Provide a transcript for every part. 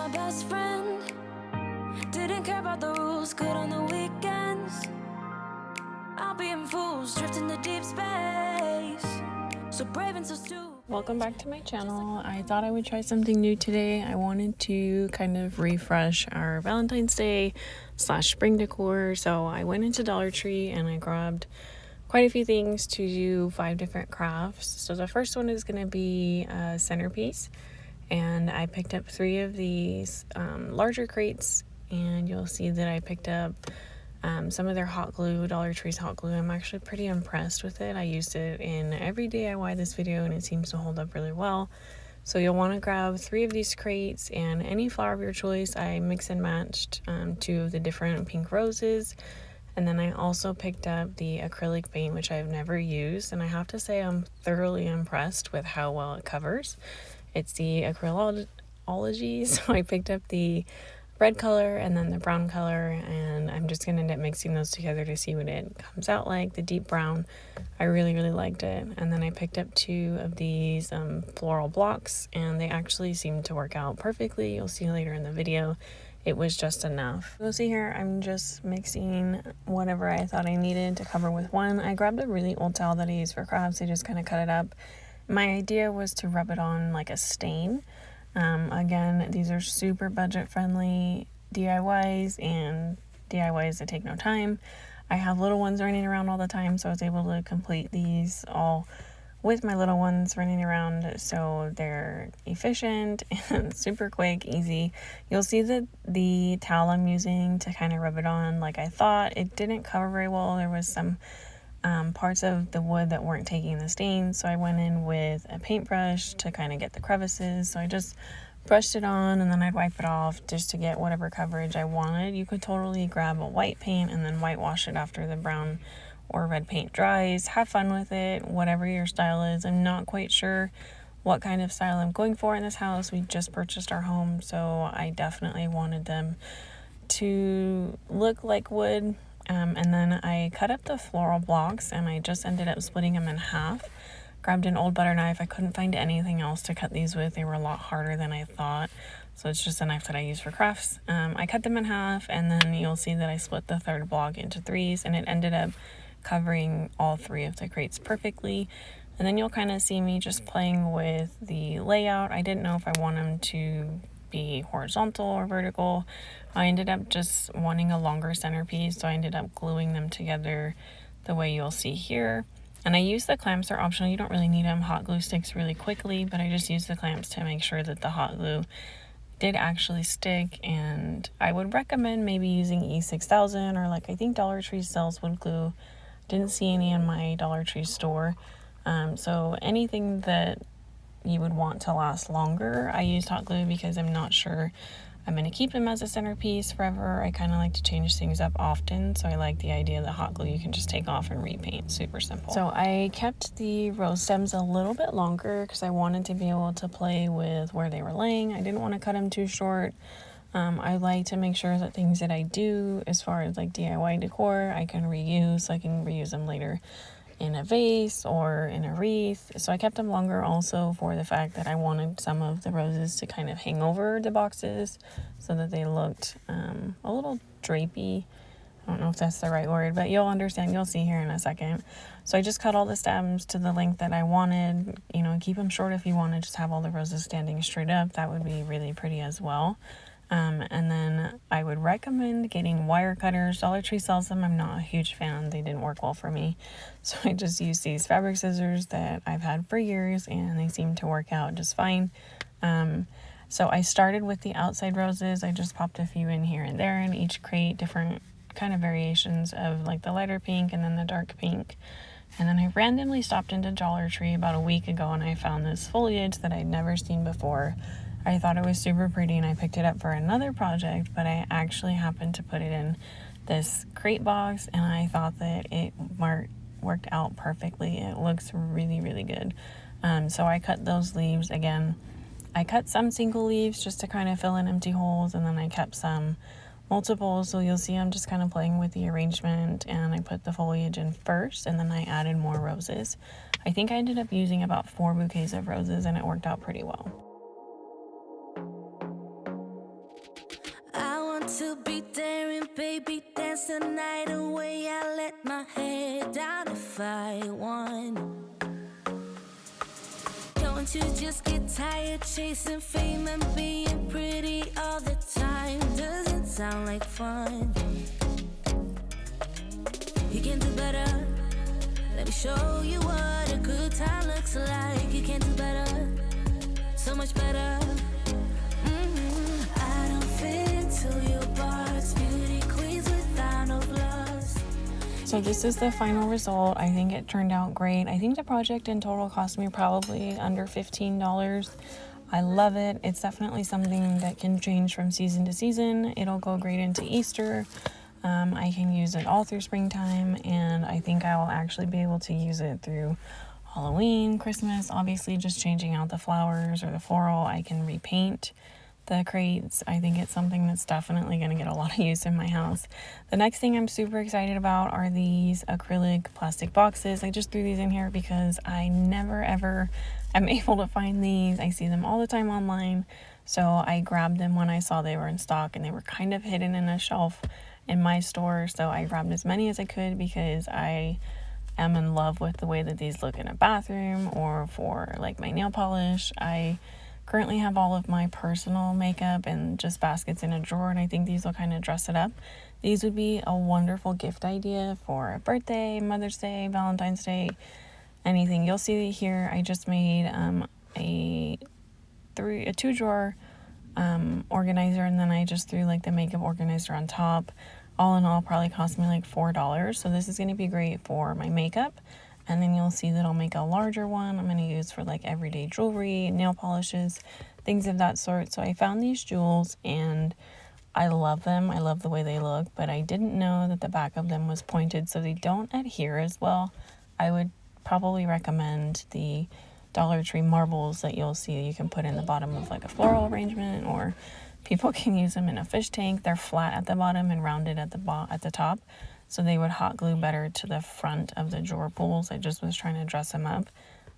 my best friend. Didn't care about the rules, good on the weekends. I'll be in fools, drifting to deep space. So brave and so stupid. Welcome back to my channel. I thought I would try something new today. I wanted to kind of refresh our Valentine's Day / spring decor. So I went into Dollar Tree and I grabbed quite a few things to do 5 different crafts. So the first one is going to be a centerpiece. And I picked up 3 of these larger crates. And you'll see that I picked up some of their hot glue, Dollar Tree's hot glue. I'm actually pretty impressed with it. I used it in every DIY this video and it seems to hold up really well. So you'll want to grab 3 of these crates and any flower of your choice. I mix and matched 2 of the different pink roses. And then I also picked up the acrylic paint, which I've never used. And I have to say I'm thoroughly impressed with how well it covers. It's the Acrylic, so I picked up the red color and then the brown color, and I'm just gonna end up mixing those together to see what it comes out like. The deep brown, I really liked it. And then I picked up 2 of these floral blocks, and they actually seem to work out perfectly. You'll see later in the video it was just enough. You'll see here I'm just mixing whatever I thought I needed to cover with one. I grabbed a really old towel that I use for crafts. I just kind of cut it up. My idea was to rub it on like a stain. Again, these are super budget friendly DIYs and DIYs that take no time. I have little ones running around all the time, so I was able to complete these all with my little ones running around, so they're efficient and super quick, easy. You'll see that the towel I'm using to kind of rub it on, like I thought, it didn't cover very well. There was some parts of the wood that weren't taking the stains, so I went in with a paintbrush to kind of get the crevices. So I just brushed it on and then I'd wipe it off just to get whatever coverage I wanted. You could totally grab a white paint and then whitewash it after the brown or red paint dries. Have fun with it, whatever your style is. I'm not quite sure what kind of style I'm going for in this house. We just purchased our home, so I definitely wanted them to look like wood. And then I cut up the floral blocks and I just ended up splitting them in half. Grabbed an old butter knife. I couldn't find anything else to cut these with. They were a lot harder than I thought. So it's just a knife that I use for crafts. I cut them in half, and then you'll see that I split the 3rd block into 3s, and it ended up covering all 3 of the crates perfectly. And then you'll kind of see me just playing with the layout. I didn't know if I want them to be horizontal or vertical. I ended up just wanting a longer centerpiece, so I ended up gluing them together the way you'll see here. And I use the clamps, they're optional, you don't really need them. Hot glue sticks really quickly, but I just use the clamps to make sure that the hot glue did actually stick. And I would recommend maybe using E6000 or like I think Dollar Tree sells wood glue. Didn't see any in my Dollar Tree store. So anything that you would want to last longer. I used hot glue because I'm not sure I'm going to keep them as a centerpiece forever. I kind of like to change things up often, so I like the idea that hot glue you can just take off and repaint. Super simple. So I kept the rose stems a little bit longer because I wanted to be able to play with where they were laying. I didn't want to cut them too short. I like to make sure that things that I do as far as like DIY decor I can reuse, so I can reuse them later in a vase or in a wreath. So I kept them longer also for the fact that I wanted some of the roses to kind of hang over the boxes so that they looked a little drapey. I don't know if that's the right word, but you'll understand. You'll see here in a second. So I just cut all the stems to the length that I wanted. You know, keep them short if you want to just have all the roses standing straight up. That would be really pretty as well. And then I would recommend getting wire cutters. Dollar Tree sells them. I'm not a huge fan. They didn't work well for me. So I just use these fabric scissors that I've had for years, and they seem to work out just fine. So I started with the outside roses. I just popped a few in here and there in each crate, different kind of variations of like the lighter pink and then the dark pink. And then I randomly stopped into Dollar Tree about a week ago and I found this foliage that I'd never seen before. I thought it was super pretty and I picked it up for another project, but I actually happened to put it in this crate box and I thought that it worked out perfectly. It looks really good. So I cut those leaves again. I cut some single leaves just to kind of fill in empty holes, and then I kept some multiple, so you'll see I'm just kind of playing with the arrangement, and I put the foliage in first and then I added more roses. I think I ended up using about 4 bouquets of roses and it worked out pretty well. be daring, baby, dance the night away. I let my head down if I want. Don't you just get tired chasing fame and being pretty all the time? Doesn't sound like fun. You can do better. Let me show you what a good time looks like. You can do better, so much better. I don't fit into your box. Beauty queens without no flaws. So this is the final result. I think it turned out great. I think the project in total cost me probably under $15. I love it. It's definitely something that can change from season to season. It'll go great into Easter. I can use it all through springtime, and I think I will actually be able to use it through Halloween, Christmas. Obviously, just changing out the flowers or the floral. I can repaint the crates. I think it's something that's definitely going to get a lot of use in my house. The next thing I'm super excited about are these acrylic plastic boxes. I just threw these in here because I never ever am able to find these. I see them all the time online, so I grabbed them when I saw they were in stock, and they were kind of hidden in a shelf in my store, so I grabbed as many as I could because I am in love with the way that these look in a bathroom or for like my nail polish. I currently have all of my personal makeup and just baskets in a drawer, and I think these will kind of dress it up. These would be a wonderful gift idea for a birthday, Mother's Day, Valentine's Day, anything. You'll see here I just made a 2-drawer organizer, and then I just threw like the makeup organizer on top. All in all, probably cost me like $4. So this is going to be great for my makeup. And then you'll see that I'll make a larger one I'm going to use for like everyday jewelry, nail polishes, things of that sort. So I found these jewels and I love them. I love the way they look, but I didn't know that the back of them was pointed, so they don't adhere as well. I would probably recommend the Dollar Tree marbles that you'll see you can put in the bottom of like a floral arrangement, or people can use them in a fish tank. They're flat at the bottom and rounded at the top, so they would hot glue better to the front of the drawer pulls. I just was trying to dress them up.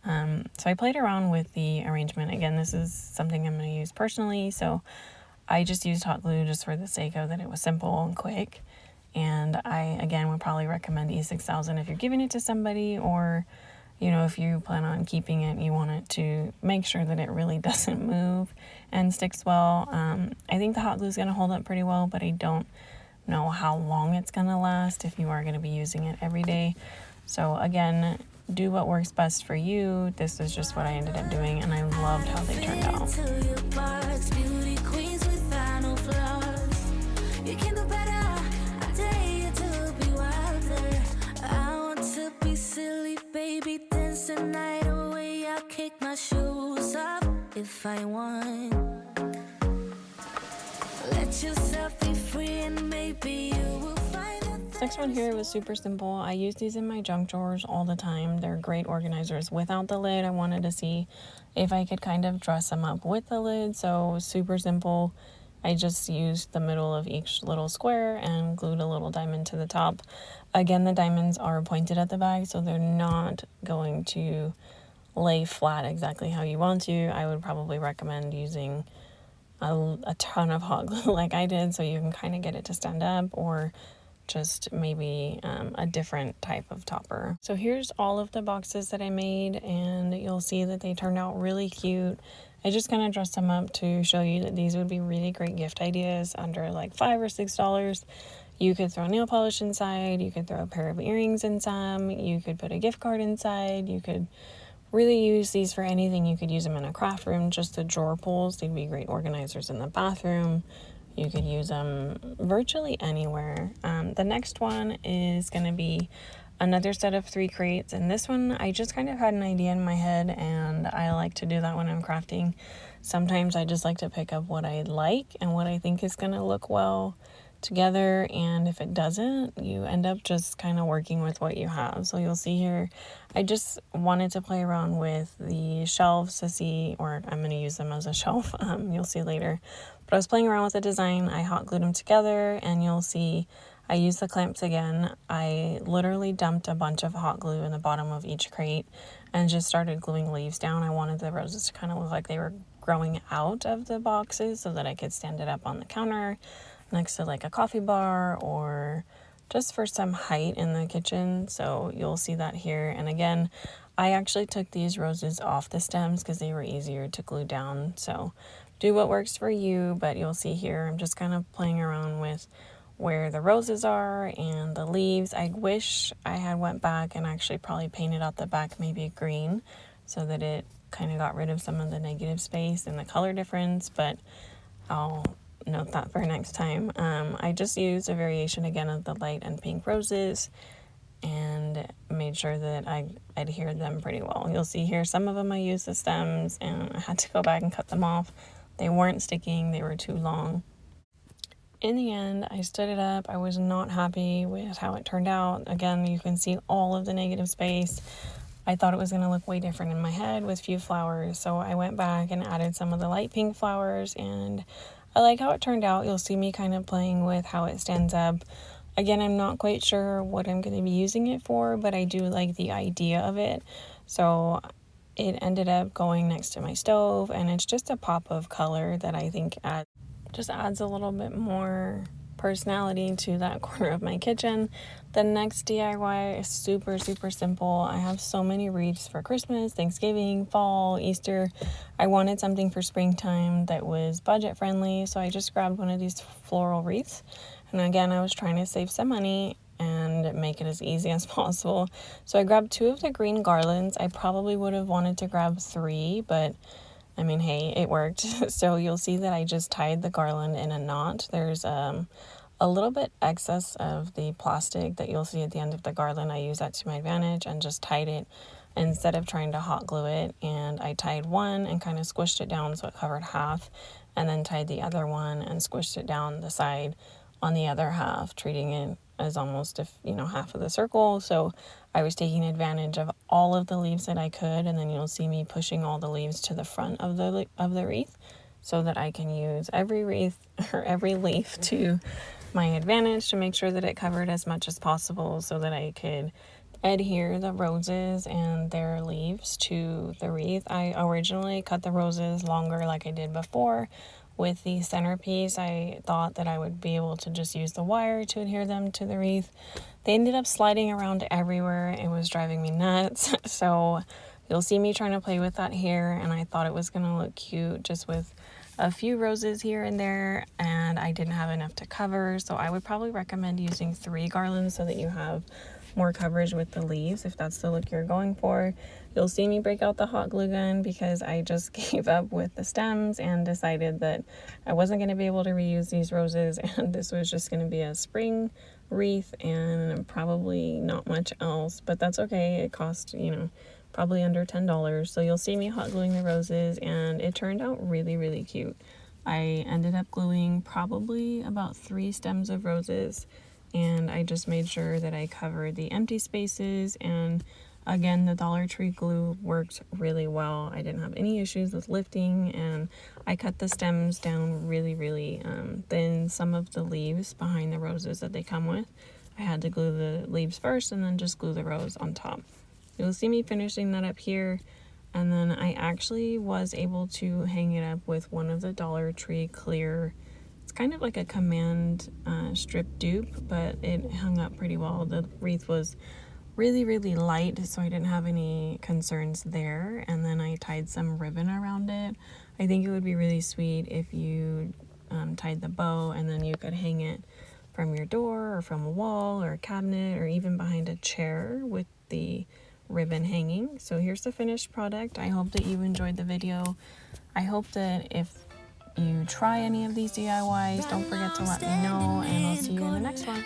So I played around with the arrangement. Again, this is something I'm going to use personally, so I just used hot glue just for the sake of that it was simple and quick. And I, again, would probably recommend E6000 if you're giving it to somebody, or you know, if you plan on keeping it, you want it to make sure that it really doesn't move and sticks well. I think the hot glue is going to hold up pretty well, but I don't know how long it's going to last if you are going to be using it every day. So again, do what works best for you. This is just what I ended up doing, and I loved how they turned out. Baby, dance the night away. I'll kick my shoes off if I want. Let yourself be free and maybe you will find it. This next one here was super simple. I use these in my junk drawers all the time. They're great organizers without the lid. I wanted to see if I could kind of dress them up with the lid, so super simple. I just used the middle of each little square and glued a little diamond to the top. Again, the diamonds are pointed at the back, so they're not going to lay flat exactly how you want to. I would probably recommend using a ton of hot glue like I did, so you can kind of get it to stand up, or just maybe a different type of topper. So here's all of the boxes that I made, and you'll see that they turned out really cute. I just kind of dressed them up to show you that these would be really great gift ideas under like $5 or $6. You could throw nail polish inside, you could throw a pair of earrings in some, you could put a gift card inside, you could really use these for anything. You could use them in a craft room, just the drawer pulls. They'd be great organizers in the bathroom. You could use them virtually anywhere. The next one is going to be another set of 3 crates, and this one I just kind of had an idea in my head, and I like to do that when I'm crafting. Sometimes I just like to pick up what I like and what I think is going to look well together, and if it doesn't, you end up just kind of working with what you have. So you'll see here, I just wanted to play around with the shelves to see, or I'm going to use them as a shelf, you'll see later. But I was playing around with the design. I hot glued them together, and you'll see I used the clamps again. I literally dumped a bunch of hot glue in the bottom of each crate and just started gluing leaves down. I wanted the roses to kind of look like they were growing out of the boxes so that I could stand it up on the counter. next to like a coffee bar or just for some height in the kitchen. So you'll see that here. And again, I actually took these roses off the stems because they were easier to glue down. So do what works for you, but you'll see here I'm just kind of playing around with where the roses are and the leaves. I wish I had went back and actually probably painted out the back maybe green so that it kind of got rid of some of the negative space and the color difference, but I'll note that for next time. I just used a variation again of the light and pink roses and made sure that I adhered them pretty well. You'll see here some of them I used the stems and I had to go back and cut them off. They weren't sticking, they were too long. In the end, I stood it up. I was not happy with how it turned out. Again, you can see all of the negative space. I thought it was going to look way different in my head with few flowers, so I went back and added some of the light pink flowers, and I like how it turned out. You'll see me kind of playing with how it stands up. Again, I'm not quite sure what I'm going to be using it for, but I do like the idea of it. So it ended up going next to my stove, and it's just a pop of color that I think just adds a little bit more personality to that corner of my kitchen. The next DIY is super simple. I have so many wreaths for Christmas, Thanksgiving, fall, Easter. I wanted something for springtime that was budget friendly, so I just grabbed one of these floral wreaths. And again, I was trying to save some money and make it as easy as possible. So I grabbed 2 of the green garlands. I probably would have wanted to grab 3, but I mean, hey, it worked. So you'll see that I just tied the garland in a knot. There's a little bit excess of the plastic that you'll see at the end of the garland. I use that to my advantage and just tied it instead of trying to hot glue it. And I tied one and kind of squished it down so it covered half, and then tied the other one and squished it down the side on the other half, treating it as almost if, half of the circle. So I was taking advantage of all of the leaves that I could, and then you'll see me pushing all the leaves to the front of the wreath so that I can use every wreath or every leaf to my advantage to make sure that it covered as much as possible so that I could adhere the roses and their leaves to the wreath. I originally cut the roses longer like I did before. With the centerpiece, I thought that I would be able to just use the wire to adhere them to the wreath. They ended up sliding around everywhere. It was driving me nuts. So you'll see me trying to play with that here, and I thought it was going to look cute just with a few roses here and there, and I didn't have enough to cover. So I would probably recommend using 3 garlands so that you have more coverage with the leaves if that's the look you're going for. You'll see me break out the hot glue gun because I just gave up with the stems and decided that I wasn't going to be able to reuse these roses, and this was just going to be a spring wreath and probably not much else, but that's okay. It cost, probably under $10. So you'll see me hot gluing the roses, and it turned out really cute. I ended up gluing probably about 3 stems of roses, and I just made sure that I covered the empty spaces. And again, the Dollar Tree glue worked really well. I didn't have any issues with lifting, and I cut the stems down really thin. Some of the leaves behind the roses that they come with, I had to glue the leaves first and then just glue the rose on top. You'll see me finishing that up here, and then I actually was able to hang it up with one of the Dollar Tree clear. It's kind of like a command strip dupe, but it hung up pretty well. The wreath was really light, so I didn't have any concerns there. And then I tied some ribbon around it. I think it would be really sweet if you tied the bow and then you could hang it from your door or from a wall or a cabinet or even behind a chair with the ribbon hanging. So here's the finished product. I hope that you enjoyed the video. I hope that if you try any of these DIYs, don't forget to let me know, and I'll see you in the next one.